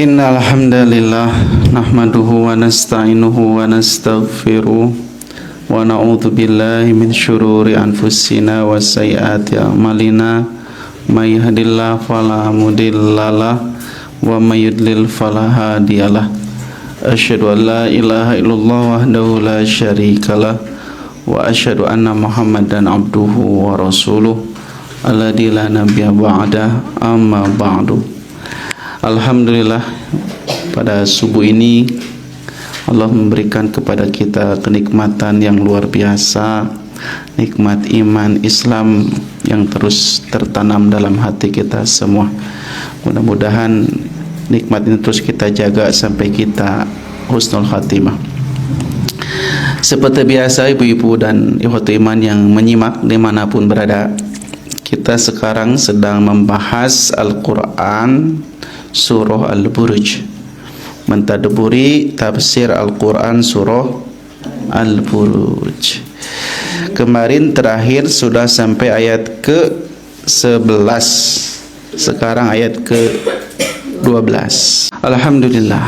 Innal hamdalillah nahmaduhu wa nasta'inuhu wa nastaghfiruh wa na'udzu billahi min syururi anfusina wa sayyiati a'malina may yahdihillahu fala mudhillalah wa may yudlil fala hadiyalah. Asyhadu an la ilaha illallah wahdahu la syarikalah wa asyhadu anna Muhammadan abduhu wa rasuluh alladzi la nabiyya ba'da, amma ba'du. Alhamdulillah, pada subuh ini Allah memberikan kepada kita kenikmatan yang luar biasa, nikmat iman Islam yang terus tertanam dalam hati kita semua. Mudah-mudahan nikmat ini terus kita jaga sampai kita husnul khatimah. Seperti biasa, ibu-ibu dan ikhwati iman yang menyimak dimanapun berada, kita sekarang sedang membahas Al-Quran Surah Al-Buruj, mentadaburi tafsir Al-Quran Surah Al-Buruj. Kemarin terakhir sudah sampai ayat ke-11, sekarang ayat ke-12. Alhamdulillah.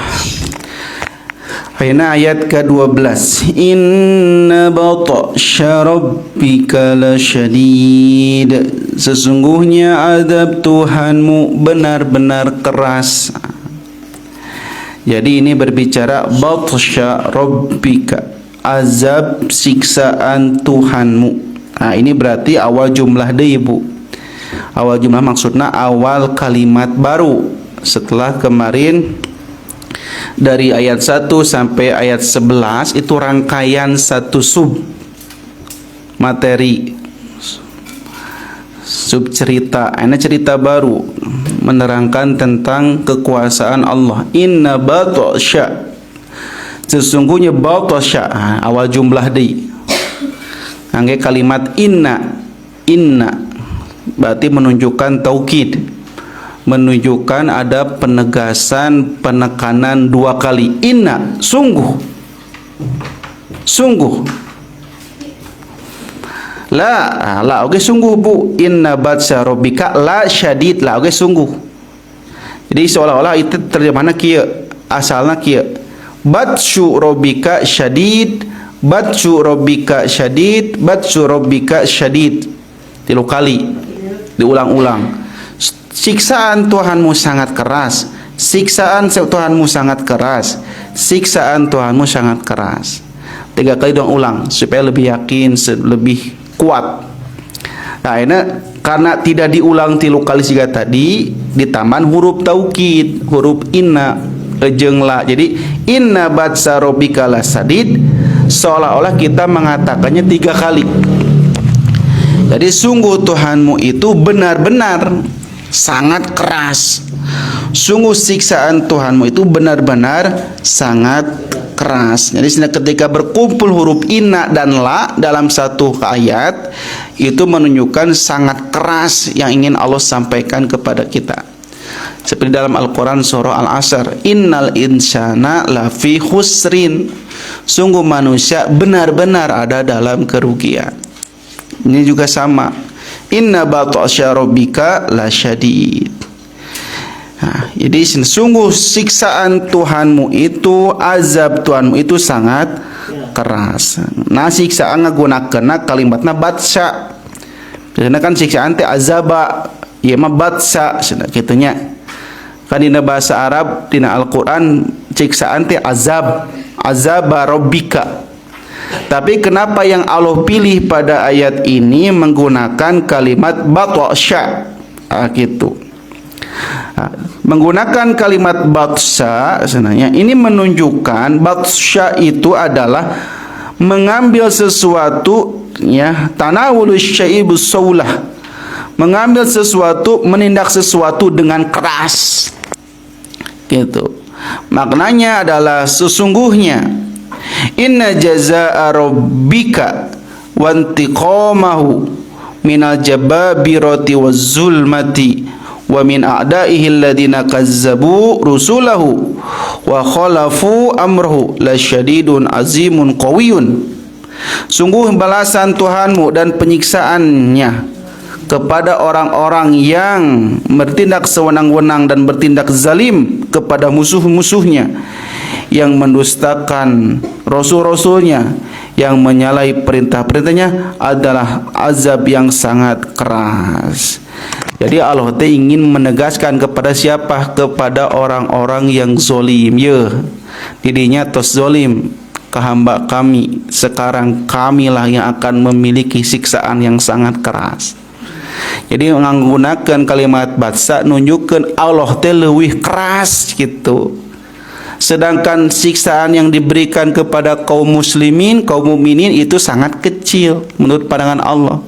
Ayat ke-12, Inna batasya rabbika lasyadid. Sesungguhnya azab Tuhanmu benar-benar keras. Jadi ini berbicara batasya rabbika, azab siksaan Tuhanmu. Nah, ini berarti awal jumlah deh, Ibu. Awal jumlah maksudnya awal kalimat baru. Setelah kemarin dari ayat 1 sampai ayat 11 itu rangkaian satu sub materi, sub cerita. Ini cerita baru menerangkan tentang kekuasaan Allah. Inna batasya, sesungguhnya batasya, awal jumlah di angge kalimat inna berarti menunjukkan taukid, menunjukkan ada penegasan, penekanan dua kali. Inna, sungguh. La oke sungguh, Bu. Inna batsya rabbika la syadid, la oke sungguh. Jadi seolah-olah itu terjemahannya kieu, asalnya kieu. Batsyu rabbika syadid, batsyu rabbika syadid, batsyu rabbika syadid. 3 kali diulang-ulang. Siksaan Tuhanmu sangat keras. Siksaan Tuhanmu sangat keras. Siksaan Tuhanmu sangat keras. 3 kali dong ulang supaya lebih yakin, lebih kuat. Nah, ini karena tidak diulang 3 kali juga tadi, ditambah huruf taukid, huruf inna, ejeng la. Jadi inna batsa rabbika lasadid, seolah-olah kita mengatakannya 3 kali. Jadi sungguh Tuhanmu itu benar-benar sangat keras. Sungguh siksaan Tuhanmu itu benar-benar sangat keras. Jadi ketika berkumpul huruf inna dan la dalam satu ayat, itu menunjukkan sangat keras yang ingin Allah sampaikan kepada kita. Seperti dalam Al-Quran surah Al-Asr, Innal insana lafi khusrin, sungguh manusia benar-benar ada dalam kerugian. Ini juga sama, Inna batasya rabbika lasyadid. Nah, jadi sungguh siksaan Tuhanmu itu, azab Tuhanmu itu sangat keras. Nah, siksaan ngagunakeunna kalimatna batsya. Karena kan siksaan teh azaba, ieu mah batsya cenah kitu nya. Kan dina bahasa Arab, dina Al-Qur'an siksaan teh azab, azaba rabbika. Tapi kenapa yang Allah pilih pada ayat ini menggunakan kalimat batasya? Gitu. Menggunakan kalimat batsya sebenarnya ini menunjukkan batsya itu adalah mengambil sesuatu, ya, tanawulus syai'i bisaulah, mengambil sesuatu, menindak sesuatu dengan keras. Gitu. Maknanya adalah sesungguhnya inna jazaa'a rabbika wa intiqamahu minal jababirati waz zulmati wa min a'da'ihi alladhina kazzabu rusulahu wa khalafu amrahu lasyadidun azimun qawiyyun. Sungguh balasan Tuhanmu dan penyiksaannya kepada orang-orang yang bertindak sewenang-wenang dan bertindak zalim kepada musuh-musuhnya, yang mendustakan rasul-rasulnya, yang menyalahi perintah-perintahnya, adalah azab yang sangat keras. Jadi Allah ingin menegaskan kepada siapa? Kepada orang-orang yang zolim. Ya, dirinya tos zolim ke hamba kami, sekarang kamilah yang akan memiliki siksaan yang sangat keras. Jadi menggunakan kalimat batsa nunjukkan Allah teh leuwih keras gitu. Sedangkan siksaan yang diberikan kepada kaum muslimin, kaum mukminin itu sangat kecil menurut pandangan Allah.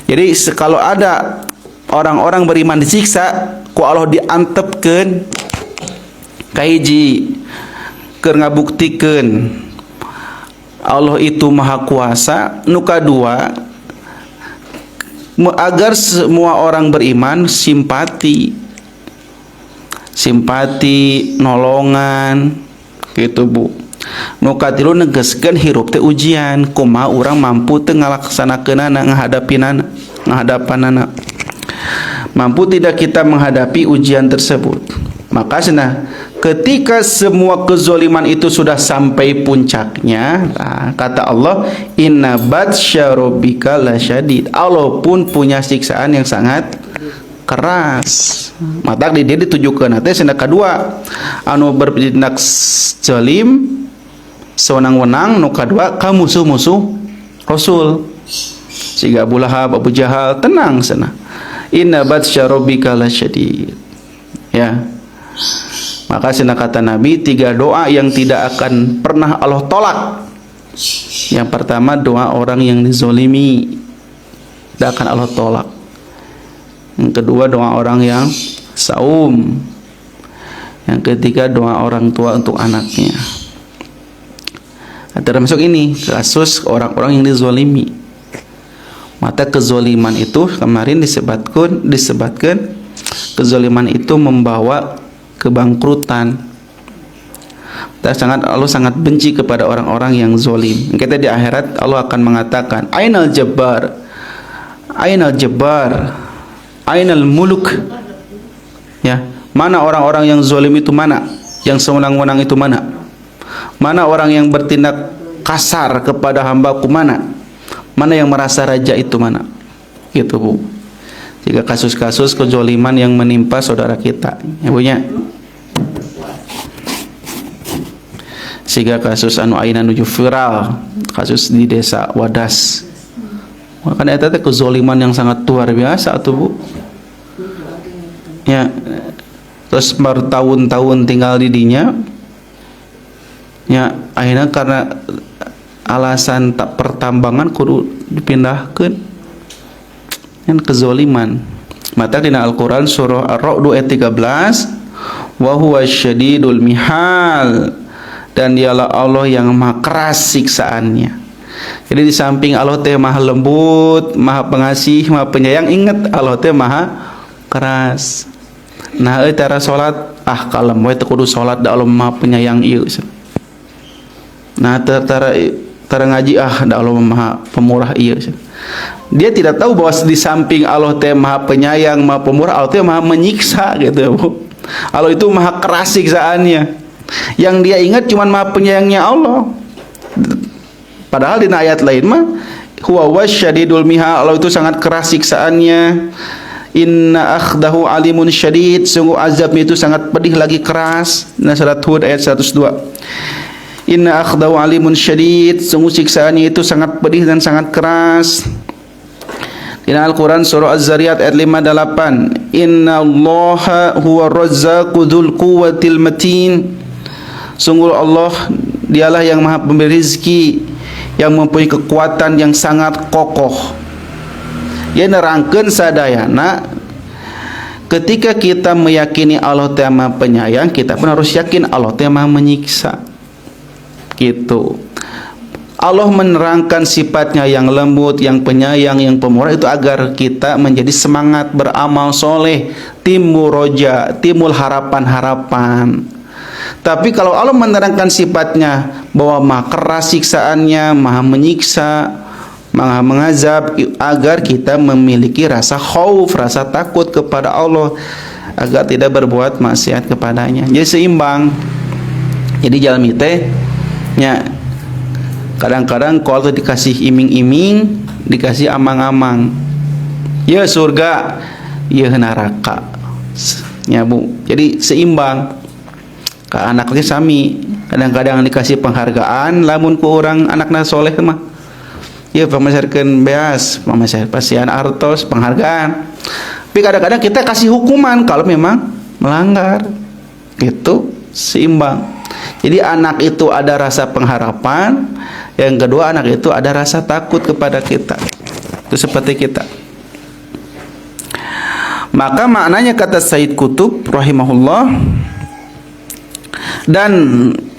Jadi kalau ada orang-orang beriman disiksa, ku Allah diantepkeun kahiji keur ngabuktikeun Allah itu maha kuasa, nu kadua agar semua orang beriman simpati, nolongan gitu Bu. Nu katilu negeskeun hirup teh ujian, kumaha urang mampu teu ngalaksanakeunana, ngahadapanana. Mampu tidak kita menghadapi ujian tersebut. Maka ketika semua kezaliman itu sudah sampai puncaknya, kata Allah, inna batsya rabbika lasyadid. Allah pun punya siksaan yang sangat keras. Mata di dia ditujukan nanti senda kedua anu bertindak zalim sewenang-wenang, nu kadua ka musuh-musuh Rasul. Siga Abu Lahab, Abu Jahal, tenang sana. Inna batsya rabbika lasyadid. Ya. Maka sena kata Nabi, 3 doa yang tidak akan pernah Allah tolak. Yang pertama doa orang yang dizolimi, tidak akan Allah tolak. Yang kedua doa orang yang saum. Yang ketiga doa orang tua untuk anaknya. Termasuk ini kasus orang-orang yang dizolimi. Mata kezoliman itu kemarin disebutkan kezoliman itu membawa kebangkrutan. Allah sangat benci kepada orang-orang yang zolim. Kita di akhirat Allah akan mengatakan, Ainal Jabbar, Ainal Jabbar, Ainal Muluk. Ya, mana orang-orang yang zolim itu mana? Yang sewenang-wenang itu mana? Mana orang yang bertindak kasar kepada hambaku mana? Mana yang merasa raja itu mana? Gitu Bu. Jika kasus-kasus kezoliman yang menimpa saudara kita, ya punya. Sehingga kasus anu aina nuju viral, kasus di desa Wadas. Makanya itu kezoliman yang sangat luar biasa tuh Bu. Ya, terus bertahun-tahun tinggal di dinya. Ya, akhirnya karena alasan tak pertambangan kudu dipindahkan. Yang kezoliman. Mata dina Al-Quran surah Ar-Ra'd ayat 13, wa huwa syadidul mihal, dan dialah Allah yang maha keras siksaannya. Jadi di samping Allah teh maha lembut, maha pengasih, maha penyayang, ingat Allah teh maha keras. Nah, cara salat kalem we teu kudu salat da Allah maha penyayang ieu. Nah, tara ngaji da Allah maha pemurah ieu. Dia tidak tahu bahwa di samping Allah teh maha penyayang, maha pemurah, Allah teh maha menyiksa gitu Bu. Allah itu maha keras siksaannya. Yang dia ingat cuma maha penyayangnya Allah. Padahal di ayat lain mah huwa wasyadidul miha, Allah itu sangat keras siksaannya. Inna akhdahu alimun syadid, sungguh azabnya itu sangat pedih lagi keras. Nah, surat Hud ayat 102. Inna akhdahu alimun syadid, sungguh siksaannya itu sangat pedih dan sangat keras. Di Al-Quran surah Az-Zariyat ayat 58, Inna Allaha huwa razzaqu dzul quwwatil matin. Sungguh Allah dialah yang maha pemberi rezeki, yang mempunyai kekuatan yang sangat kokoh. Ia nerangkeun sadayana ketika kita meyakini Allah teh maha penyayang, kita pun harus yakin Allah teh maha menyiksa. Gitu. Allah menerangkan sifatnya yang lembut, yang penyayang, yang pemurah itu agar kita menjadi semangat beramal soleh, timbul roja, timbul harapan-harapan. Tapi kalau Allah menerangkan sifatnya bahwa maha keras siksaannya, maha menyiksa, mengazab agar kita memiliki rasa khauf, rasa takut kepada Allah, agar tidak berbuat maksiat kepadanya. Jadi seimbang. Jadi jalan teh nya kadang-kadang kalau dikasih iming-iming, dikasih amang-amang. Ya surga, ya neraka. Ya Bu. Jadi seimbang. Ka anaknya sami. Kadang-kadang dikasih penghargaan, lamun ku orang anakna soleh mah. Ya pamasarkeun beas, pamasar pasian artos, penghargaan. Tapi kadang-kadang kita kasih hukuman kalau memang melanggar. Gitu, seimbang. Jadi anak itu ada rasa pengharapan, yang kedua anak itu ada rasa takut kepada kita. Itu seperti kita. Maka maknanya kata Said Qutb rahimahullah, dan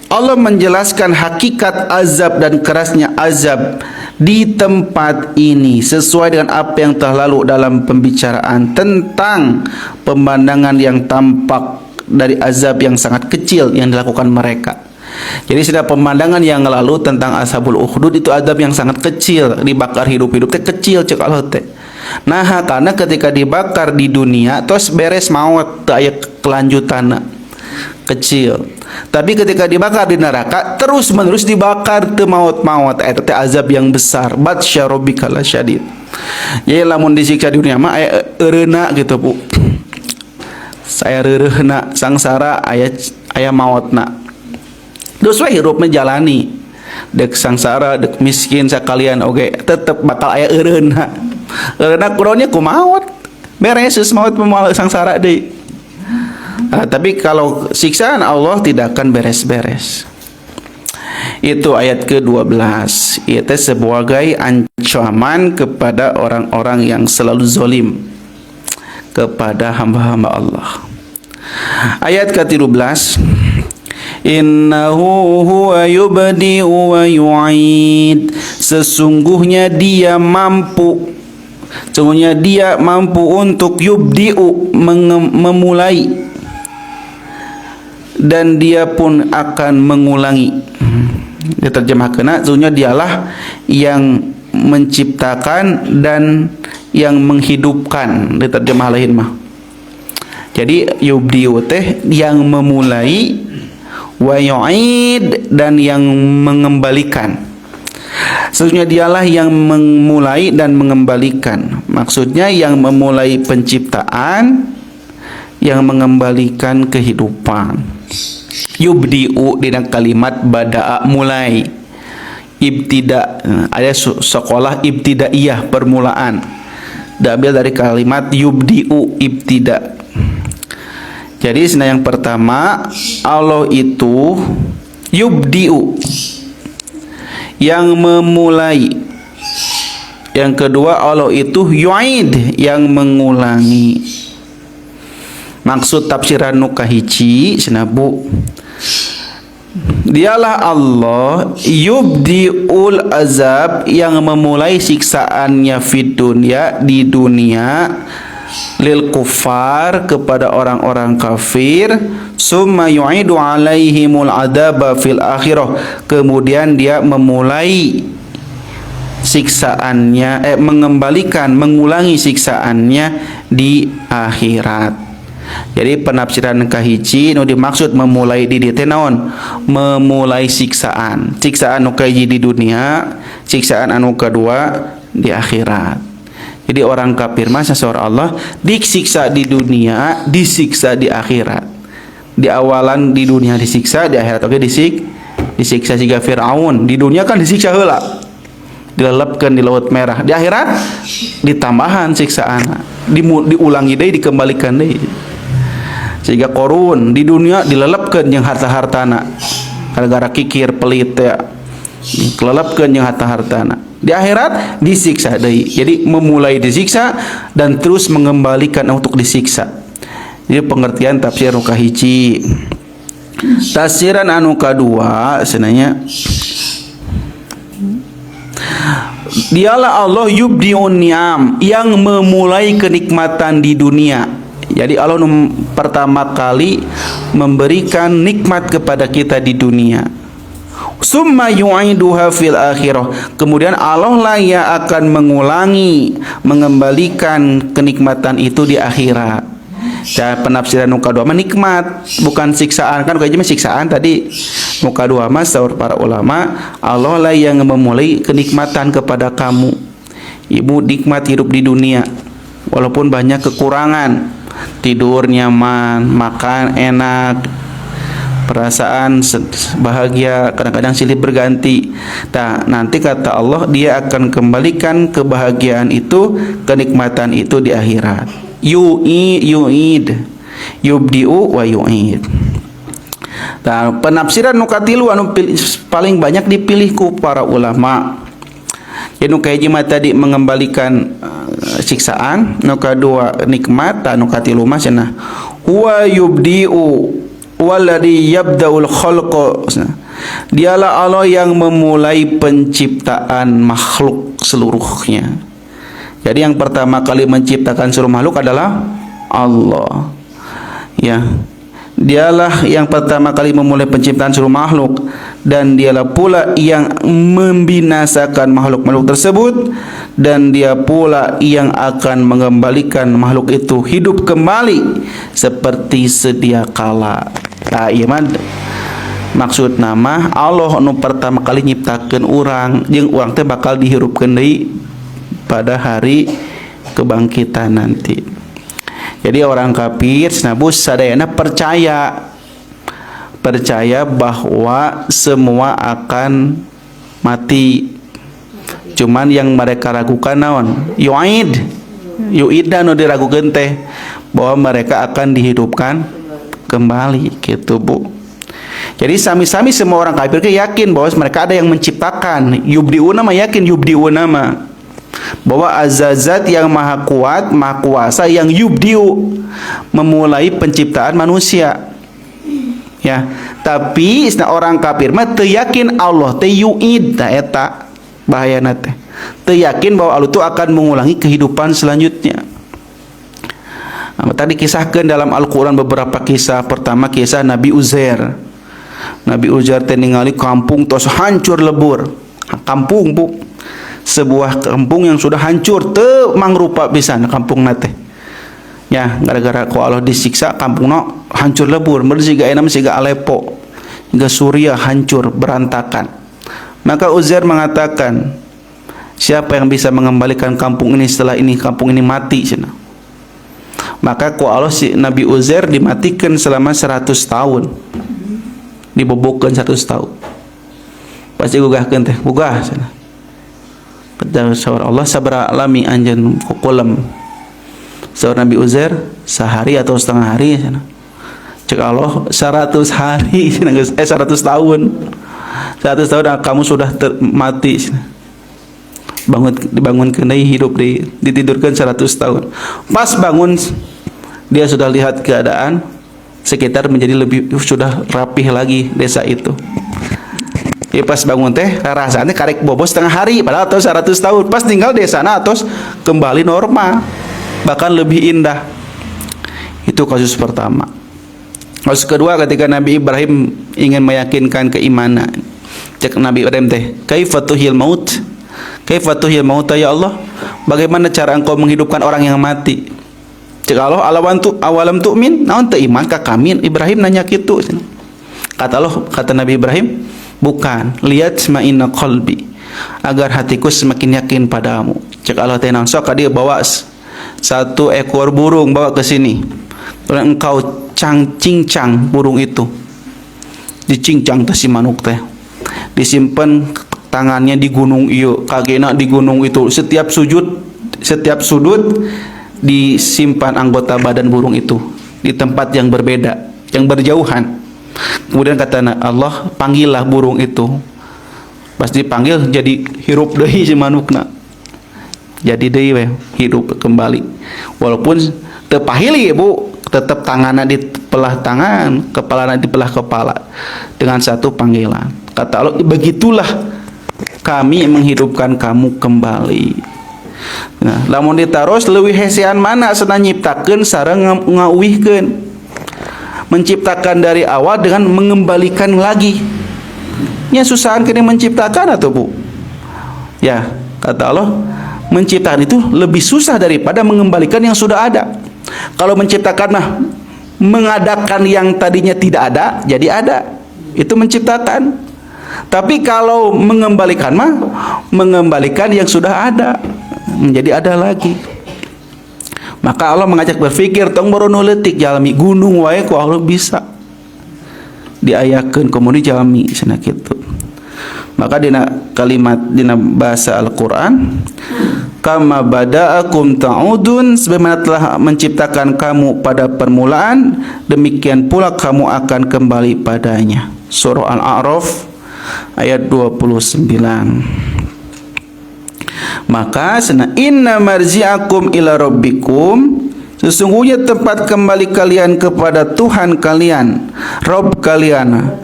Allah menjelaskan hakikat azab dan kerasnya azab di tempat ini sesuai dengan apa yang telah lalu dalam pembicaraan tentang pemandangan yang tampak dari azab yang sangat kecil yang dilakukan mereka. Jadi sudah pemandangan yang lalu tentang ashabul ukhdud itu azab yang sangat kecil, dibakar hidup-hidup teh kecil cek Allah teh. Nah, karena ketika dibakar di dunia terus beres maut teu aya kelanjutanna. Kecil. Tapi ketika dibakar di neraka terus menerus dibakar teu maut-maut, eta teh azab yang besar. Batsya rabbika lasyadid. Jadi lamun disiksa di dunia mah aya eureuna gitu Bu. Saya reureuna sangsara aya mautna. Terus we hirup menjalani. Dek sangsara, dek miskin sakalian oge tetep bakal aya eureuna. Eureuna kuronnya ku maut. Beres maut memoal sangsara deui. Tapi kalau siksaan Allah tidak akan beres-beres. Itu ayat ke-12. Itu sebagai ancaman kepada orang-orang yang selalu zalim kepada hamba-hamba Allah. Ayat ke-13. Innahu huwa yubdi'u wa yu'id. Sesungguhnya dia mampu untuk yubdi'u, memulai, dan dia pun akan mengulangi. Diterjemahkan, sesungguhnya dialah yang menciptakan dan yang menghidupkan. Diterjemah lain mah. Jadi yubdi'u teh yang memulai, wa yu'id dan yang mengembalikan. Sesungguhnya dialah yang memulai dan mengembalikan. Maksudnya yang memulai penciptaan, yang mengembalikan kehidupan. Yubdi'u dengan kalimat bada'a, mulai. Ibtida, ada sekolah ibtidaiyah, permulaan. Diambil dari kalimat yubdi'u, ibtida. Jadi yang pertama, Allah itu yubdi'u, yang memulai. Yang kedua, Allah itu yu'id, yang mengulangi. Maksud tafsiran nu kahiji senabu, dialah Allah yubdiul azab, yang memulai siksaannya fid dunya, di dunia, lil kufar, kepada orang-orang kafir, summa yu'idu alaihimul adaba fil akhirah, kemudian dia memulai siksaannya, mengulangi siksaannya di akhirat. Jadi penafsiran kahiji nu dimaksud memulai di dieu teh naon? Memulai siksaan. Siksaan nu kahiji di dunia, siksaan anu kedua di akhirat. Jadi orang kafir mah sasaur Allah disiksa di dunia, disiksa di akhirat. Di awalan di dunia disiksa, di akhirat oke disiksa siga Firaun. Di dunia kan disiksa heula, dilelepkeun di laut merah. Di akhirat ditambahan siksaan, diulangi deui, dikembalikan deui. Sehingga Korun di dunia dilelepkeun jeung harta-hartana gara-gara kikir pelit ya, dilelepkeun jeung harta-hartana. Di akhirat disiksa deui. Jadi memulai disiksa dan terus mengembalikan untuk disiksa. Jadi pengertian tafsir nu kahiji. Tafsiran anu kadua sebenarnya, dialah Allah yubdi'un ni'am, yang memulai kenikmatan di dunia. Jadi Allah pertama kali memberikan nikmat kepada kita di dunia. summa yu'iduha fil akhirah. Kemudian Allah lah yang akan mengembalikan kenikmatan itu di akhirat. Dan penafsiran muka dua mah nikmat, bukan siksaan. Kan kayak siksaan tadi. Muka dua mah saur para ulama, Allah lah yang memulai kenikmatan kepada kamu. Ibu nikmat hidup di dunia, walaupun banyak kekurangan. Tidur nyaman, makan enak, perasaan bahagia, kadang-kadang silih berganti. Nah, nanti kata Allah, Dia akan kembalikan kebahagiaan itu, kenikmatan itu di akhirat. Yu'id, yubdi'u wa yu'id. Nah, penafsiran nukatilu anu paling banyak dipilih ku para ulama. Jadi kayak jima tadi mengembalikan siksaan, nuka dua nikmat, dan nuka tilu mah cenah huwa yubdi'u walladhi yabda'ul khalqa. Dialah Allah yang memulai penciptaan makhluk seluruhnya. Jadi yang pertama kali menciptakan seluruh makhluk adalah Allah. Ya. Dialah yang pertama kali memulai penciptaan seluruh makhluk, dan dialah pula yang membinasakan makhluk-makhluk tersebut, dan dia pula yang akan mengembalikan makhluk itu hidup kembali seperti sedia kala. Nah, iman maksud nama Allah nu pertama kali nyiptakeun urang, jeung urang teh bakal dihirupkeun deui pada hari kebangkitan nanti. Jadi orang kafir snabus sadayana percaya bahwa semua akan mati. Cuman yang mereka ragukan naon? Yu'id dan diragukeun teh bahwa mereka akan dihidupkan kembali gitu, Bu. Jadi sami-sami semua orang kafir yakin bahwa mereka ada yang menciptakan. Yubdiuna mah yakin yubdiuna mah bahwa azazat yang maha kuat, maha kuasa, yang yubdiu memulai penciptaan manusia. Ya, tapi orang kafir mah teu yakin Allah teh yu'id, ta eta bahayana teh. Teu yakin bahwa Allah itu akan mengulangi kehidupan selanjutnya. Nah, tadi kisahkan dalam Al-Qur'an beberapa kisah. Pertama kisah Nabi Uzair. Nabi Uzair teh ningali kampung tos hancur lebur. Kampung, Bu. Sebuah kampung yang sudah hancur teu mangrupa pisan kampung nate. Ya, gara-gara ku Allah disiksa kampungna hancur lebur, mersiga enak siga Aleppo, hingga Suriah hancur berantakan. Maka Uzair mengatakan, siapa yang bisa mengembalikan kampung ini setelah ini kampung ini mati cenah. Maka ku Allah si Nabi Uzair dimatikan selama 100 tahun. Dibobokeun 100 tahun. Pasti gugahkeun teh, gugah cenah. Kata Allah sabara alami anjeun kukulam. Saur Nabi Uzair sehari atau setengah hari cenah. Cek Allah 100 hari cenah 100 tahun. 100 tahun kamu sudah mati cenah. Dibangunkeun deui hidup deui, ditidurkeun 100 tahun. Pas bangun dia sudah lihat keadaan sekitar menjadi lebih sudah rapih lagi desa itu. Ya pas bangun teh rasanya karek bobos setengah hari padahal atau 100 tahun. Pas tinggal desa na terus kembali normal, bahkan lebih indah. Itu kasus pertama. Kasus kedua ketika Nabi Ibrahim ingin meyakinkan keimanan. Cek Nabi Ibrahim teh, "Kaifatuhil maut?" "Kaifatuhil maut ya Allah? Bagaimana cara engkau menghidupkan orang yang mati?" Cek Allah, "Awalam tu'min?" Naon teu iman ka kami? Ibrahim nanya kitu. Kata Allah, kata Nabi Ibrahim, bukan, lihat ma'inna qalbi, agar hatiku semakin yakin padamu. Cek Allah teh naon sok dia bawa satu ekor burung bawa ke sini. Dan engkau cincang burung itu. Dicincang teh si manuk teh. Disimpan tangannya di gunung ieu, kagena di gunung itu. Setiap sudut disimpan anggota badan burung itu di tempat yang berbeda, yang berjauhan. Kemudian kata Allah, panggillah burung itu. Pas dipanggil jadi hirup deui si manukna. Jadi deui we hidup kembali. Walaupun teu pahili Bu, tetap tanganna dipelah tangan, kepalana dipelah kepala dengan satu panggilan. Kata Allah, begitulah kami menghidupkan kamu kembali. Nah, lamun ditaros leuwih hesean mana cenah nyiptakeun sareng ngauwihkeun. Menciptakan dari awal dengan mengembalikan lagi. Nya susahan kena menciptakan atau bu? Ya, kata Allah, menciptakan itu lebih susah daripada mengembalikan yang sudah ada. Kalau menciptakan mah mengadakan yang tadinya tidak ada jadi ada, itu menciptakan. Tapi kalau mengembalikan mah mengembalikan yang sudah ada menjadi ada lagi. Maka Allah mengajak berpikir, tong baru nuletik jalmi gunung wae ku Allah bisa diayakeun kemudian jalmi cenah kitu. Maka dina kalimat dina bahasa Al-Qur'an, kama bada'akum ta'udun, sebagaimana telah menciptakan kamu pada permulaan, demikian pula kamu akan kembali padanya. Surah Al-A'raf ayat 29. Maka inna marji'akum ila rabbikum, sesungguhnya tempat kembali kalian kepada Tuhan kalian, Rabb kalian,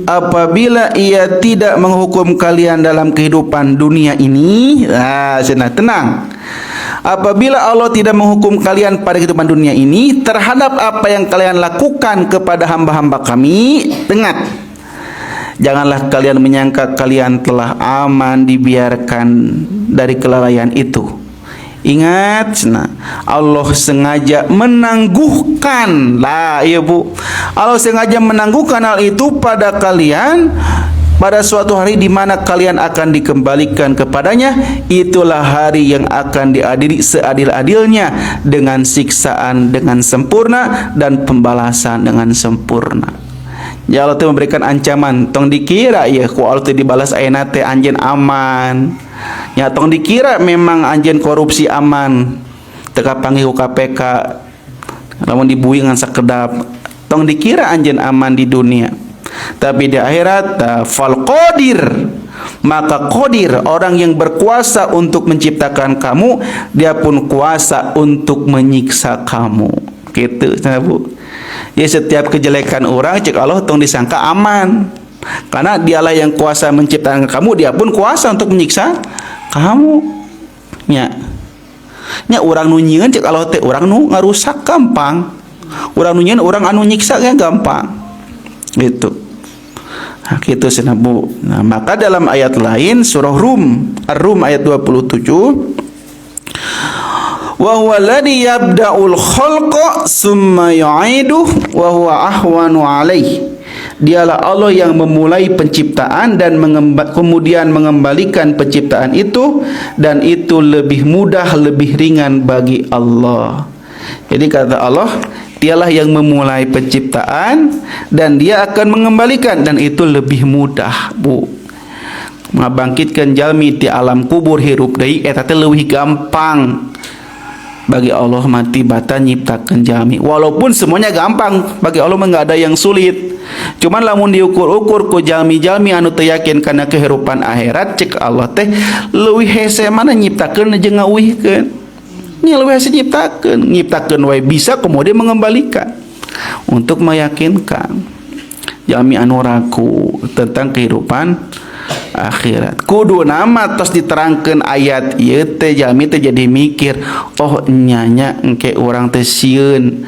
apabila ia tidak menghukum kalian dalam kehidupan dunia ini. Tenang. Apabila Allah tidak menghukum kalian pada kehidupan dunia ini terhadap apa yang kalian lakukan kepada hamba-hamba kami, ingat, janganlah kalian menyangka kalian telah aman dibiarkan dari kelalaian itu. Ingat, Allah sengaja menangguhkan lah, iya bu. Allah sengaja menangguhkan hal itu pada kalian pada suatu hari di mana kalian akan dikembalikan kepadanya. Itulah hari yang akan diadili seadil-adilnya dengan siksaan dengan sempurna dan pembalasan dengan sempurna. Ya Allah memberikan ancaman, tong dikira ya ku Allah dibalas ayeuna teh anjeun aman. Ya tong dikira memang anjeun korupsi aman. Teka panggil KPK. Lamun dibuih ngan sakedap. Tong dikira anjeun aman di dunia. Tapi di akhirat fal qadir. Maka qadir, orang yang berkuasa untuk menciptakan kamu, dia pun kuasa untuk menyiksa kamu. Gitu, Bu. Ya setiap kejelekan orang cek Allah tong disangka aman. Karena dialah yang kuasa menciptakan kamu, dia pun kuasa untuk menyiksa kamu. Nya urang nu nyieun cek Allah teh urang nu ngarusak gampang. Urang nu nyieun urang anu nyiksa ge gampang. Gitu. Nah, gitu cenah Bu. Nah, maka dalam ayat lain surah Rum, Ar-Rum ayat 27, wa huwa alladhi yabda'ul khalqa summa yu'iduhu wa huwa ahwanu alaihi. Dialah Allah yang memulai penciptaan dan kemudian mengembalikan penciptaan itu, dan itu lebih mudah, lebih ringan bagi Allah. Jadi kata Allah, dialah yang memulai penciptaan dan dia akan mengembalikan, dan itu lebih mudah, Bu. Mabangkitkan jalmi di alam kubur hirup deui eta teh leuwih gampang bagi Allah mati bata nyiptakeun jalmi. Walaupun semuanya gampang bagi Allah mah enggak ada yang sulit. Cuman lamun diukur-ukur ku jalmi-jalmi anu teu yakin kana kehidupan akhirat, cek Allah teh leuwih hese mana nyiptakeun jeung ngauihkeun. Nya leuwih hese nyiptakeun wae bisa kemudian mengembalikan untuk meyakinkan jalmi anu ragu tentang kehidupan akhirat. Kudu nama tos diterangkeun ayat ieu teh jalmi teh jadi mikir, oh nyanya engke urang teh sieun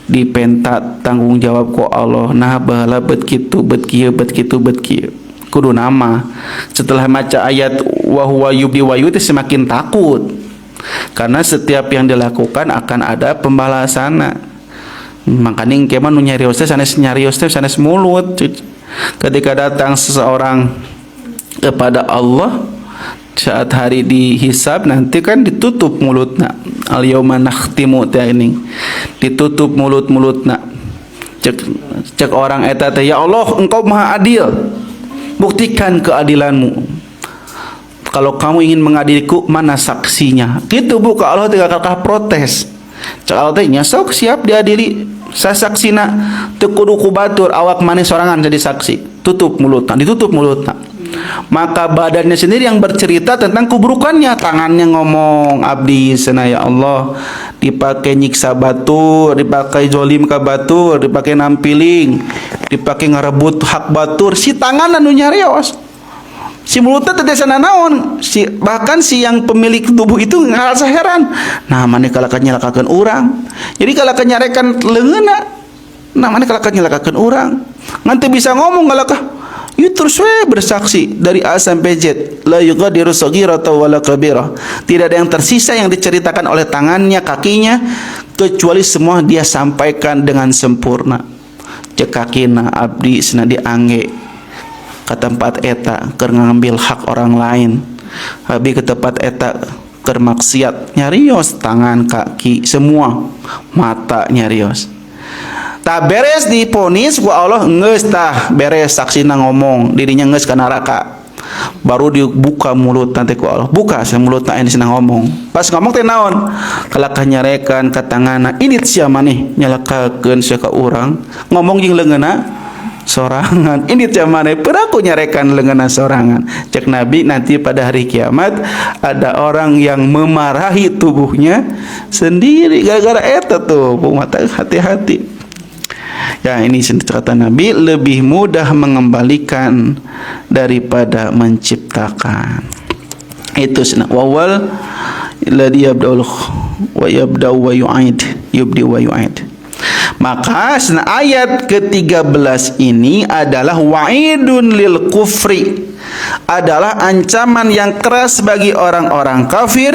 dipenta tanggung jawab ku Allah. Nah baheula bet kitu bet kieu bet kitu bet kieu. Kudu nama setelah maca ayat wa huwa yubdi wa yu'id semakin takut. Karena setiap yang dilakukan akan ada pembalasanna. Makanya engke mah nu nyarios teh sanes mulut. Ketika datang seseorang kepada Allah saat hari dihisab nanti kan ditutup mulutna, al yauma nakhtimu teh ini ditutup mulut-mulutna. Cek orang eta teh, ya Allah engkau maha adil, buktikan keadilanmu. Kalau kamu ingin mengadiliku, mana saksinya? Gitu Bu, ka Allah teh kakak protes. Cek Allah teh nya sok siap diadili sasaksina teu kudu ku batur, awak maneh sorangan jadi saksi. Tutup mulutna, ditutup mulutna. Maka badannya sendiri yang bercerita tentang keburukannya. Tangannya ngomong, abdi sana ya Allah dipakai nyiksa batur, dipakai zolim ka batur, dipakai nampiling, dipakai ngarebut hak batur. Si tangan anu nyareos, si mulutnya teh sana naon, bahkan si yang pemilik tubuh itu ngarasa heran. Nah maneh kalakan nyalakakeun urang, jadi kalakan nyarekan leungeunna, nah maneh kalakan nyalakakeun urang, ngan teu bisa ngomong kalakah Ieu terus we bersaksi dari A sampai Z, la yughadiru shaghiratan wala kabirah. Tidak ada yang tersisa yang diceritakan oleh tangannya, kakinya, kecuali semua dia sampaikan dengan sempurna. Cek kakina abdi cenah diangge ka tempat eta keur ngambil hak orang lain. Abdi ke tempat eta keur maksiat, nyarios tangan, kaki, semua, mata nyarios. Tak beres diponis ku Allah, geus tah beres saksina ngomong dirinya geus ka neraka. Baru dibuka mulut nanti ku Allah, buka sa mulut teh cenah ngomong. Pas ngomong teh naon? Kalakah nyarekan ka tanganna, ini sia maneh nyalakakeun sia ka urang, ngomong jeung leungeunna sorangan. Ini sia maneh peraku nyarekan leungeunna sorangan. Cek Nabi, nanti pada hari kiamat ada orang yang memarahi tubuhnya sendiri gara-gara eta tuh. Mata hati-hati. Ya, ini kata Nabi, lebih mudah mengembalikan daripada menciptakan. Itu wawal ladzi yabda'u wa yabda'u wa yu'id, yubdi wa yu'id. Maka ayat ke-13 ini adalah wa'idun lil kufri, adalah ancaman yang keras bagi orang-orang kafir,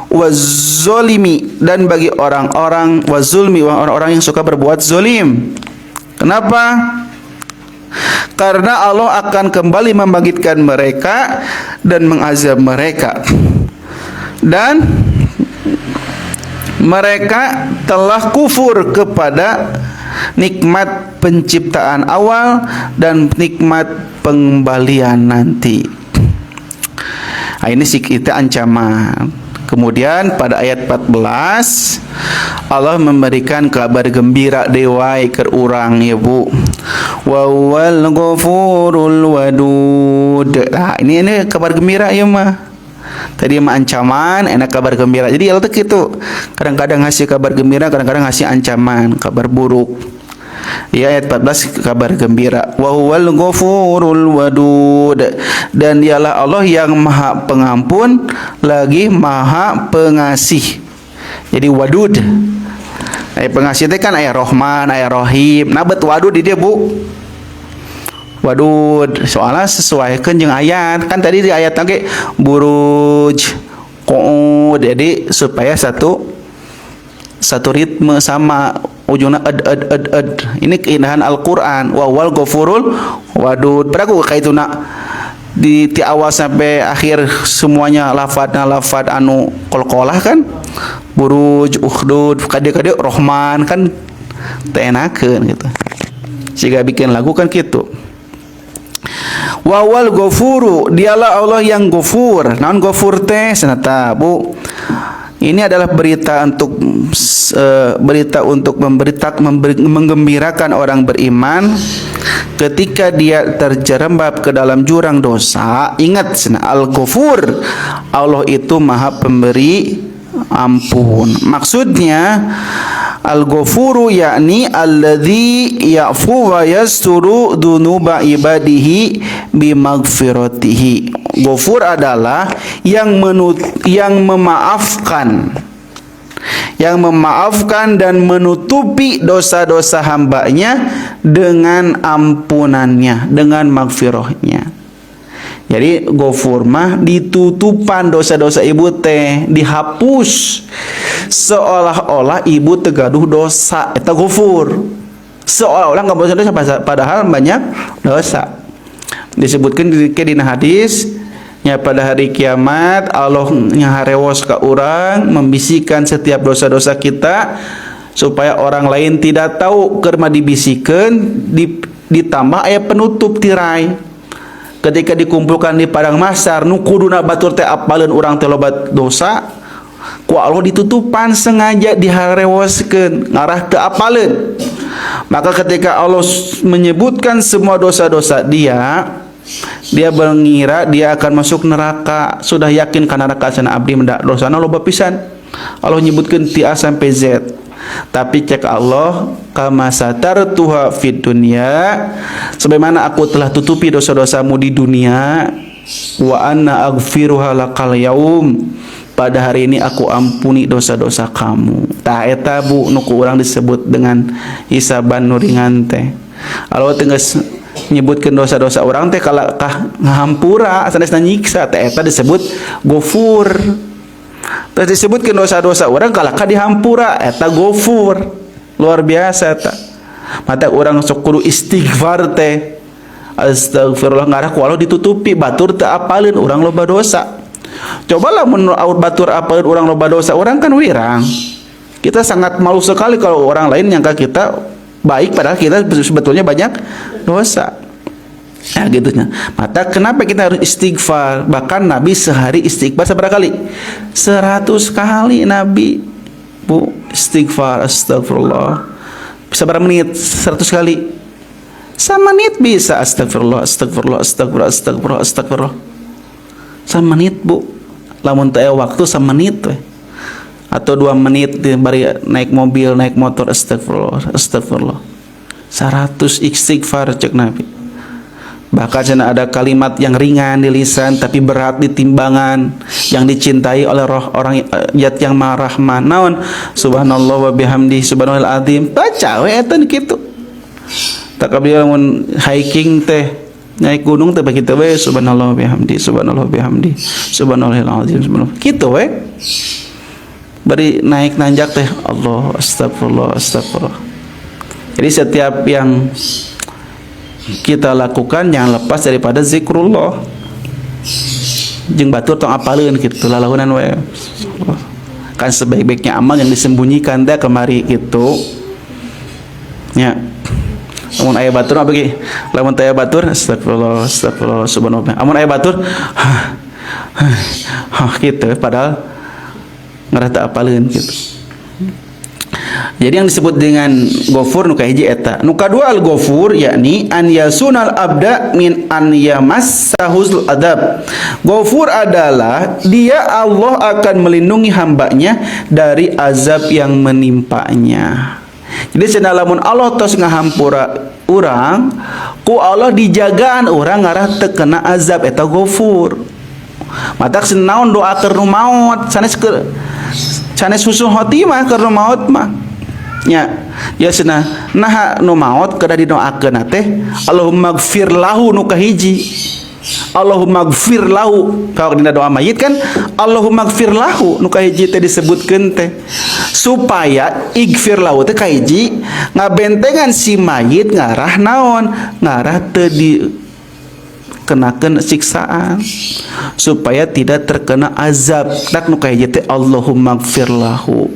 wazolimi, dan bagi orang-orang wazulmi, orang-orang yang suka berbuat zolim. Kenapa? Karena Allah akan kembali membangkitkan mereka dan mengazab mereka, dan mereka telah kufur kepada nikmat penciptaan awal dan nikmat pengembalian nanti. Nah, ini sih kita ancaman. Kemudian pada ayat 14 Allah memberikan kabar gembira dewai ke urang ya Bu. Wa wal ghafurul wadud. Nah, ini kabar gembira ya mah. Tadi mah ancaman, enak kabar gembira. Jadi Allah tuh gitu. Kadang-kadang ngasih kabar gembira, kadang-kadang ngasih ancaman, kabar buruk. Ya, ayat 14 kabar gembira. Wa huwal ghafurul wadud. Dan dialah Allah yang Maha Pengampun lagi Maha Pengasih. Jadi wadud. Pengasih itu kan ayat Rahman, ayat Rahim. Nah, bet wadud di dia, Bu. Wadud soalnya sesuaikan jeung ayat. Kan tadi di ayat lagi buruj, qu'ud. Jadi supaya satu ritme sama, ujungnya ed. Ini keindahan Al-Qur'an. Wa wal ghafurul wadud. Peraku kaituna di awal sampai akhir semuanya lafadna lafad anu qalqalah kan. Buruj, ukhdud, kade-kade Rahman kan teenakeun gitu. Jika bikin lagu kan gitu. Wa wal ghafuru, dialah Allah yang ghafur. Naon ghafur teh sanata, Bu? Ini adalah berita untuk menggembirakan orang beriman ketika dia terjerembab ke dalam jurang dosa. Ingat, Al-Ghafur, Allah itu Maha Pemberi ampun. Maksudnya Al-Ghafuru yakni alladzi ya'fu wa yasturu dunuba ibadihi bimaghfiratihi. Ghafur adalah yang memaafkan dan menutupi dosa-dosa hambanya dengan ampunannya, dengan maghfirahnya. Jadi ghafur mah ditutupan dosa-dosa ibu teh, dihapus seolah-olah ibu tegaduh dosa. Eta ghafur. Seolah-olah enggak berdosa dosa padahal banyak dosa. Disebutkan di hadis nya pada hari kiamat Allah nyaharewos ka urang, membisikkan setiap dosa-dosa kita supaya orang lain tidak tahu, keur mah dibisikeun, ditambah aya penutup tirai. Ketika dikumpulkan di padang mahsyar, nu kuduna batur teh apaleun urang teh loba dosa, ku Allah ditutupan sengaja diharewoskeun ngarah ke apaleun. Maka ketika Allah menyebutkan semua dosa-dosa dia mengira dia akan masuk neraka. Sudah yakin ka neraka sana abdi mendak dosana loba pisan. Allah nyebutkeun ti A sampai Z. Tapi cek Allah, kama satartuha fid dunya, sebagaimana aku telah tutupi dosa-dosamu di dunia, wa anna aghfiruha lakal yaum, pada hari ini aku ampuni dosa-dosa kamu. Tah eta Bu nu ku urang disebut dengan hisaban nu ringan teh. Allah tegas nyebutkeun dosa-dosa orang teh kalakah ngahampura sanesna nyiksa teh eta disebut Ghafur. Terus disebutkeun dosa-dosa orang kalakah dihampura eta Ghafur. Luar biasa eta. Mata orang sok kudu istighfar teh. Astagfirullah ngarah ku Allah ditutupi batur teu apaleun urang loba dosa. Cobalah mun batur apaleun urang loba dosa, orang kan wirang. Kita sangat malu sekali kalau orang lain nyangka kita baik padahal kita sebetulnya banyak dosa. Nah gitunya. Maka kenapa kita harus istighfar? Bahkan Nabi sehari istighfar seberapa kali? 100 kali Nabi. Bu, istighfar, astagfirullah. Bisa berapa menit? 100 kali. Semenit bisa astagfirullah, astagfirullah, astagfirullah, astagfirullah, astagfirullah. Semenit, Bu. Lamun teu waktu semenit we. Atau 2 menit bari naik mobil, naik motor, astagfirullah, astagfirullah. 100 istighfar cek Nabi. Bahkan sana ada kalimat yang ringan di lisan tapi berat di timbangan, yang dicintai oleh roh orang zat yang Maha Rahman. Naon? Subhanallah wa bihamdi subhanallahil azim. Baca we eta kitu. Tak kabeh mun hiking teh naik gunung teh begitu we subhanallah wa bihamdi subhanallah wa bihamdi subhanallahil azim subhanallah. Kitu we. Bari naik nanjak teh Allah astagfirullah astagfirullah. Jadi setiap yang kita lakukan jangan lepas daripada zikrullah. Jeung batur tong apaleun kitu lalahunan we. Kan sebaik-baiknya amal yang disembunyikan teh kemari gitu. Ya. Amun aya batur apa ge? Lamun teu aya batur astagfirullah astagfirullah subhanallah. Amun aya batur gitu padahal ngarah teu apaleun gitu. Jadi yang disebut dengan Ghafur nu kahiji eta. Nu kadua al-Ghafur yakni an yasunal abda min an yamassahul adab. Ghafur adalah dia Allah akan melindungi hambanya dari azab yang menimpanya. Jadi senalamun Allah tos ngahampura urang, ku Allah dijagaan urang ngarah teu kena azab eta Ghafur. Matak sinaon doa keur nu maot sanes husnul khotimah keur nu maot mah. Ya cenah naha nu maot kada didoakeun teh Allahumma gfir lahu nu kahiji. Allahumma gfir lahu kalau dina doa mayit kan Allahumma gfir lahu nu kahiji teh disebutkeun teh supaya igfir lahu teh kahiji ngabentengan si mayit ngarah naon ngarah teu di kenakan siksaan supaya tidak terkena azab. Tak nu kahiji teh Allahumma gfir lahu.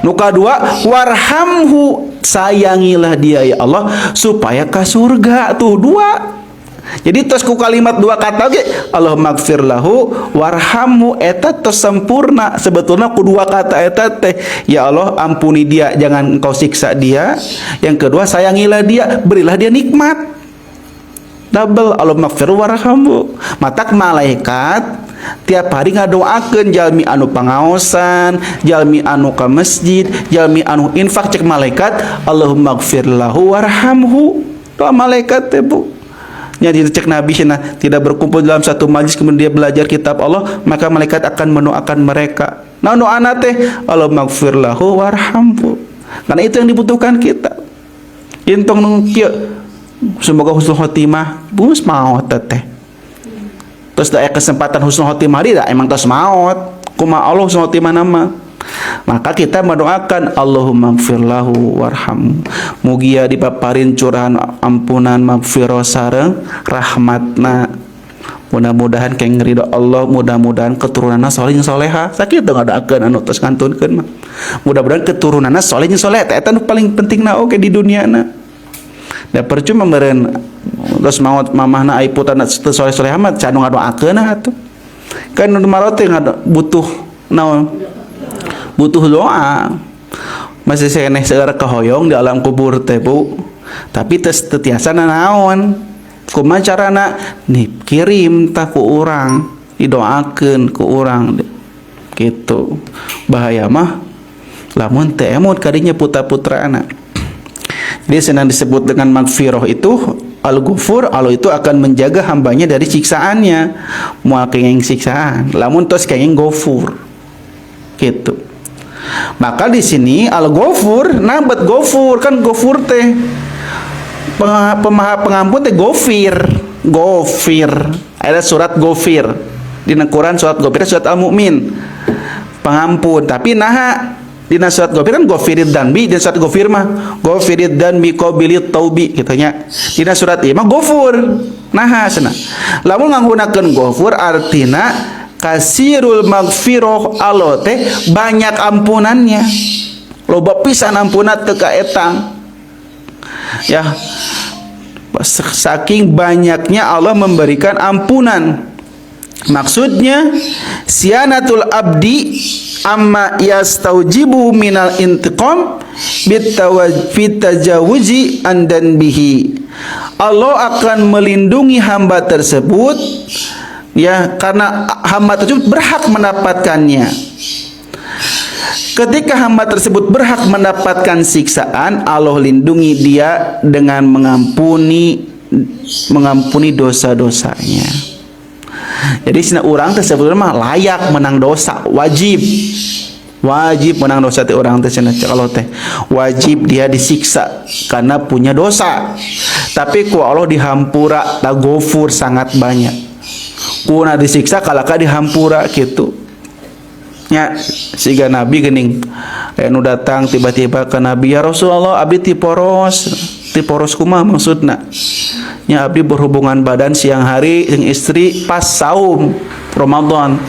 Nu kadua warhamhu sayangilah dia ya Allah supaya ka surga. Tuh dua. Jadi tos ku kalimat dua kata ge Allahumma gfir lahu warhamhu eta tos sempurna. Sebetulnya ku dua kata eta teh ya Allah ampuni dia jangan engkau siksa dia. Yang kedua sayangilah dia berilah dia nikmat. Double Allahumma gfir warhamhu. Matak malaikat tiap hari ngadoakeun jalmi anu pangaosan, jalmi anu ka masjid, jalmi anu infak cek malaikat Allahumma gfir lahu warhamhu. Doa malaikat teh Bu. Nya cek Nabi cenah tidak berkumpul dalam satu majlis kemudian dia belajar kitab Allah, maka malaikat akan mendoakan mereka. Nah doana teh Allahumma gfir lahu warhamhu. Karena itu yang dibutuhkan kita. Intong nu kieu semoga husnul khotimah bus maot teh. Terus da kesempatan husnul khotimah dia emang tos maot. Kumaha Allah husnul khotimah nama. Maka kita mendoakan Allahumma gfir lahu warham. Mugia dipaparin curahan ampunan magfirah sareng rahmatna. Mudah-mudahan keng ridho Allah, mudah-mudahan keturunanna saleh jeung soleha. Sakitu ngadakeun anu tos kantunkeun mah. Mudah-mudahan keturunanna saleh jeung soleha eta nu paling pentingna oge di duniana. Da percuma meureun geus maot mamahna ai putana teu soleh-soleh amat can ngadoakeun atuh. Kan nu marote butuh naon? Butuh doa. Masih seneh seueur kahoyong di alam kubur teh Bu. Tapi teu tiasa naon? Kumaha carana? Kirim tah ku urang, didoakeun ku urang. Kitu. Bahaya mah lamun teu emot kadinya putra-putrana. Jadi senang disebut dengan magfirah itu al-ghafur, Allah itu akan menjaga hambanya dari siksaannya. Moal kenging siksaan, lamun tos kenging ghafur. Gitu. Maka di sini al-ghafur, nabat ghafur kan ghafur teh Pemaha pengampun teh Ghafir. Ghafir. Ada surat Ghafir. Di Quran surat Ghafir surat Al-Mu'min. Pengampun, tapi naha dina surat Ghafir kan Ghafirid Danbi, di surat Ghafir mah Ghafirid Danbi qabilit taubi kitanya. Dina surat ieu mah Ghafur. Naha cenah. Lamun nganggunakeun Ghafur artina kasirul magfirah, Allah teh banyak ampunannya. Loba pisan ampunat teu kaetang. Ya. Saking banyaknya Allah memberikan ampunan. Maksudnya sianatul abdi amma yastaujibu minal intiqam bitajawuzi andan bihi. Allah akan melindungi hamba tersebut ya, karena hamba tersebut berhak mendapatkannya. Ketika hamba tersebut berhak mendapatkan siksaan, Allah lindungi dia dengan mengampuni dosa-dosanya. Jadi sina orang tersebut mah layak menang dosa, wajib menang dosa teh orang teh cenah kalau teh wajib dia disiksa karena punya dosa. Tapi ku Allah dihampura ta Ghafur sangat banyak. Kuna disiksa kalaka dihampura gitu. Nya siga Nabi geuning anu datang tiba-tiba ke Nabi, ya Rasulullah abdi tiporos kumaha maksudna? Nya abdi berhubungan badan siang hari jeung istri pas saum Ramadan.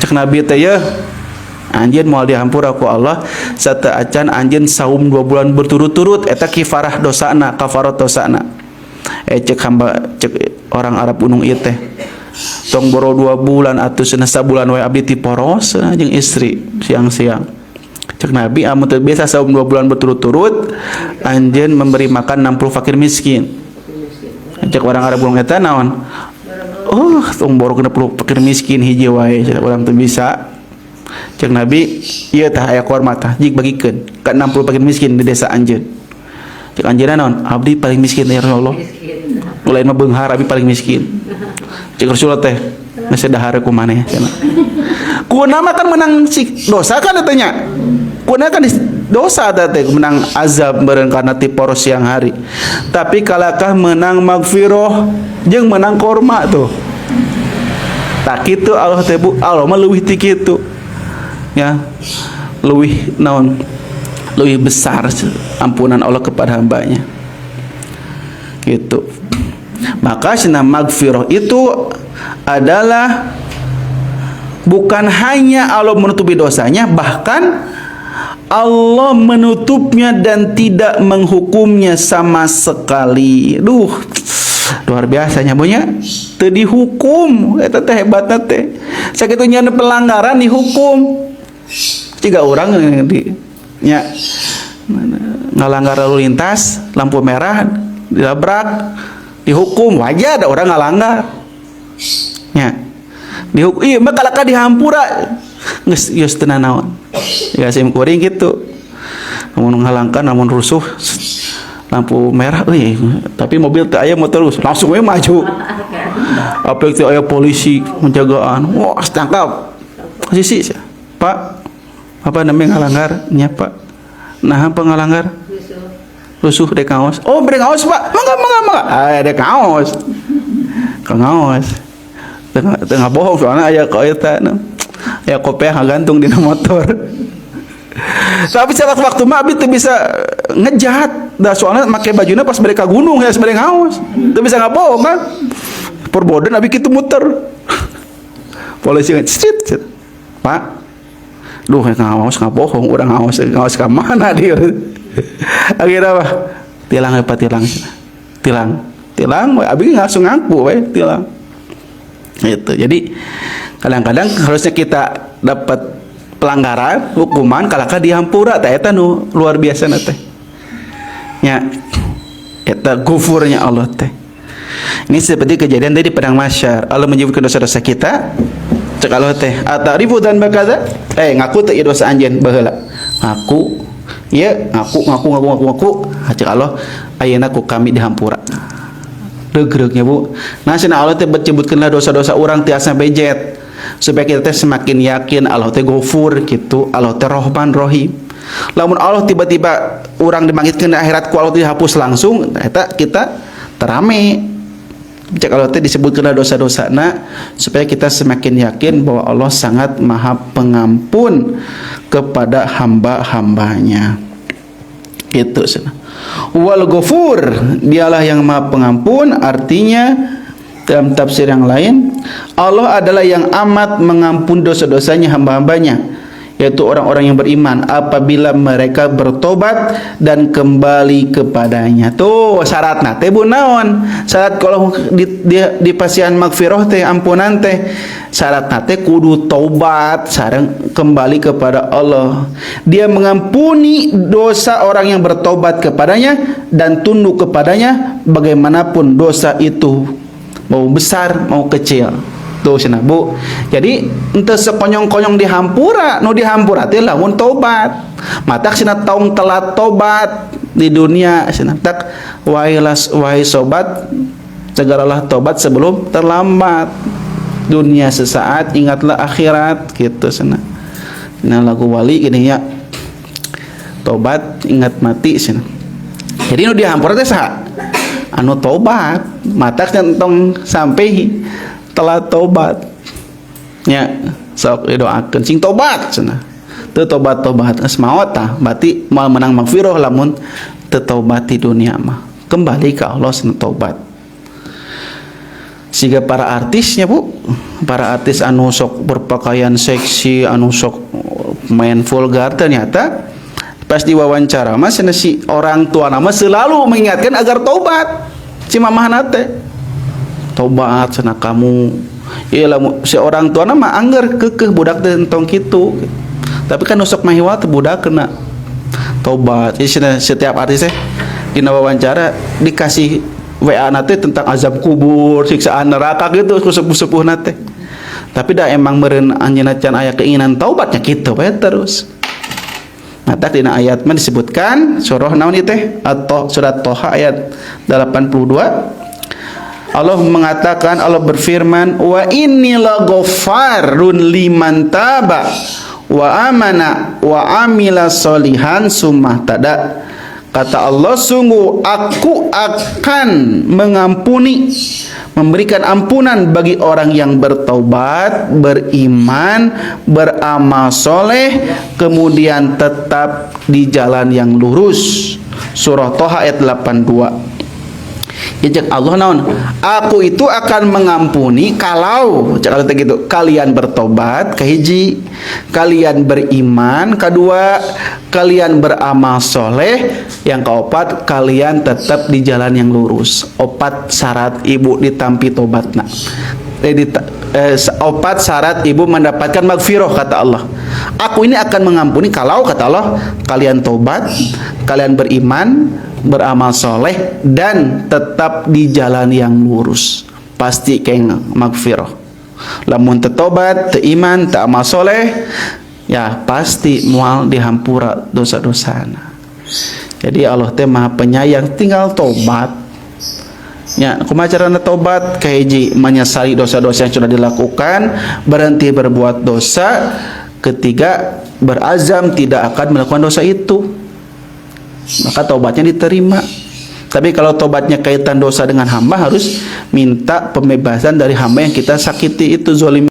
Cek Nabi teh ya, anjeun moal dihampura ku Allah sateu acan anjeun saum 2 bulan berturut-turut eta kifarah dosana, kafarat dosana. Cek hamba cek orang Arab gunung ieu teh. Tong boro 2 bulan atuh cenah sabulan wae abdi tiporos jeung istri siang-siang. Cek Nabi amun teu biasa saum 2 bulan berturut-turut anjeun memberi makan 60 fakir miskin. Cek orang Arab gunung eta naon? Oh, tong boro 60 fakir miskin hiji wae cek urang teu bisa. Cek Nabi, ieu tah aya korma tah jig bagikeun ka 60 fakir miskin di desa anjeun. Cek anjeunna naon? Abdi paling miskin ya Rasulullah. Lain mah beunghar abdi paling miskin. Cek Rasulullah teh geus dahar ku maneh cenah. Kuna mah kan menang dosa kan katanya. Kuna kan dosa teh menang azab meureun karena tiporos siang hari. Tapi kalakah menang magfirah jeung menang korma tuh. Tak kitu Allah teh Allah mah leuwih ti kitu. Ya. Leuwih naon? Leuwih besar ampunan Allah kepada hambanya. Gitu. Maka cenah magfirah itu adalah bukan hanya Allah menutupi dosanya, bahkan Allah menutupnya dan tidak menghukumnya sama sekali. Duh, luar biasa nyamunya. Teu dihukum, eta teh hebatna teh. Sakitunya pelanggaran dihukum. Ciga urang di nya ngalanggar lalu lintas, lampu merah dilabrak, dihukum, wajar ada orang ngalanggar. Nya. Dihukum, iya mah kalaka dihampura. Geus teu naon. Ya sim kuring gitu. Namun ngalangkan, namun rusuh lampu merah euy, tapi mobil teu aya motor langsung we maju. Apa teu aya polisi penjagaan. Wah, tangkap. Sisi, Pak. Apa namanya ngalanggar? Nya, Pak. Nah, apa ngalanggar? Rusuh dek kaos. Oh, dek kaos, Pak. Mangga. Ah, dek kaos. Kaos. Tengah bohong soalnya aya ka eta. Ya kopiah ngagantung dina motor. Tapi waktu mah abdi teu bisa ngejat. Da soalnya make bajuna pas mereka gunung ya sebenarnya ngaos. Teu bisa ngabohong kan. Perboden abdi kitu muter. Polisi ngecit. Pak. Duh ngaos ngabohong, urang ngaos ka mana dia. Akhirnya apa? Tilang Pak, tilang abdi langsung ngaku we tilang. Itu. Jadi kadang-kadang harusnya kita dapat pelanggaran hukuman kalaka dihampura teh eta nu luar biasa teh nya eta ghafurnya Allah teh. Ini seperti kejadian tadi di padang mahsyar. Allah menyebutkan dosa-dosa kita cek Allah teh atarifu dan bakaza ngaku teh dosa anjeun baheula ngaku ieu ngaku cek Allah ayeuna ku kami dihampura regreg-nya Bu. Nah cenah Allah teh menyebutkeunlah dosa-dosa urang tiasa bejet supaya kita teh semakin yakin Allah teh Ghafur gitu, Allah teh Rahman Rahim. Lamun Allah tiba-tiba orang dibangkitkeun di akhirat ku Allah dihapus langsung, eta kita terame. Cek Allah teh disebutkeun dosa-dosana supaya kita semakin yakin bahwa Allah sangat Maha Pengampun kepada hamba-hambanya. Gitu cenah. Wal Ghafur, dialah yang Maha Pengampun, artinya dalam tafsir yang lain Allah adalah yang amat mengampun dosa-dosanya hamba-hambanya, yaitu orang-orang yang beriman apabila mereka bertobat dan kembali kepadanya. Tuh syaratna teh naon? Syarat kalau di pasian magfirah teh ampunan teh syaratna teh kudu taubat sareng kembali kepada Allah. Dia mengampuni dosa orang yang bertobat kepadanya dan tunduk kepadanya bagaimanapun dosa itu, mau besar mau kecil. Tuh cenah Bu. Jadi ente sekonyong-konyong dihampura, nu dihampura teh lamun tobat. Matak cenah taung telat tobat di dunia cenah tak wahai sobat, segeralah tobat sebelum terlambat. Dunia sesaat, ingatlah akhirat gitu cenah. Nah lagu wali gini ya. Tobat ingat mati cenah. Jadi nu dihampura teh saha? Anu tobat. Matak tong sampai telah tobat nya sok didoakeun sing tobat cenah teu tobat-tobat geus maot tah berarti moal menang magfirah lamun teu tobat di dunia mah kembali ke Allah cenah tobat. Siga para artisnya Bu, para artis anu sok berpakaian seksi, anu sok main vulgar, ternyata pas diwawancara mah cenah si orang tua nama selalu mengingatkan agar tobat si mamahna teh. Tobat cenah kamu. Ieu si orang tua mah angger keukeuh budak teh entong kitu. Tapi kan usok mahiwal teh budak kena tobat. Jadi setiap artis teh dina wawancara dikasih WA teh tentang azab kubur, siksaan neraka gitu ku sepuh-sepuhna teh. Tapi dah emang meureun anjeunna can aya keinginan taubatnya kitu bae terus. Nah, tak dina ayat mah disebutkan surah naon ieu teh? Atau surat Toha ayat 82. Allah mengatakan, Allah berfirman, wa inni laghaffarun liman taba wa amana wa amila solihan summa tada. Kata Allah, sungguh aku akan mengampuni, memberikan ampunan bagi orang yang bertaubat, beriman, beramal soleh, kemudian tetap di jalan yang lurus. Surah Toha ayat 82. Ijak Allah naon? Aku itu akan mengampuni kalau cara gitu kalian bertobat, kahiji kalian beriman, kedua kalian beramal soleh, yang keempat kalian tetap di jalan yang lurus. Opat syarat ibu ditampi tobatna. Opat syarat ibu mendapatkan magfirah kata Allah. Aku ini akan mengampuni kalau kata Allah kalian tobat, kalian beriman, beramal soleh dan tetap di jalan yang lurus, pasti keng magfirah. Lamun tetobat, teiman, teu amal soleh, ya pasti moal dihampura dosa-dosana. Jadi Allah teh Maha Penyayang, tinggal tobat. Ya, kumaha carana tobat? Kahiji menyesali dosa-dosa yang sudah dilakukan, berhenti berbuat dosa. Ketiga, berazam tidak akan melakukan dosa itu, maka tobatnya diterima. Tapi kalau tobatnya kaitan dosa dengan hamba, harus minta pembebasan dari hamba yang kita sakiti itu, zolim.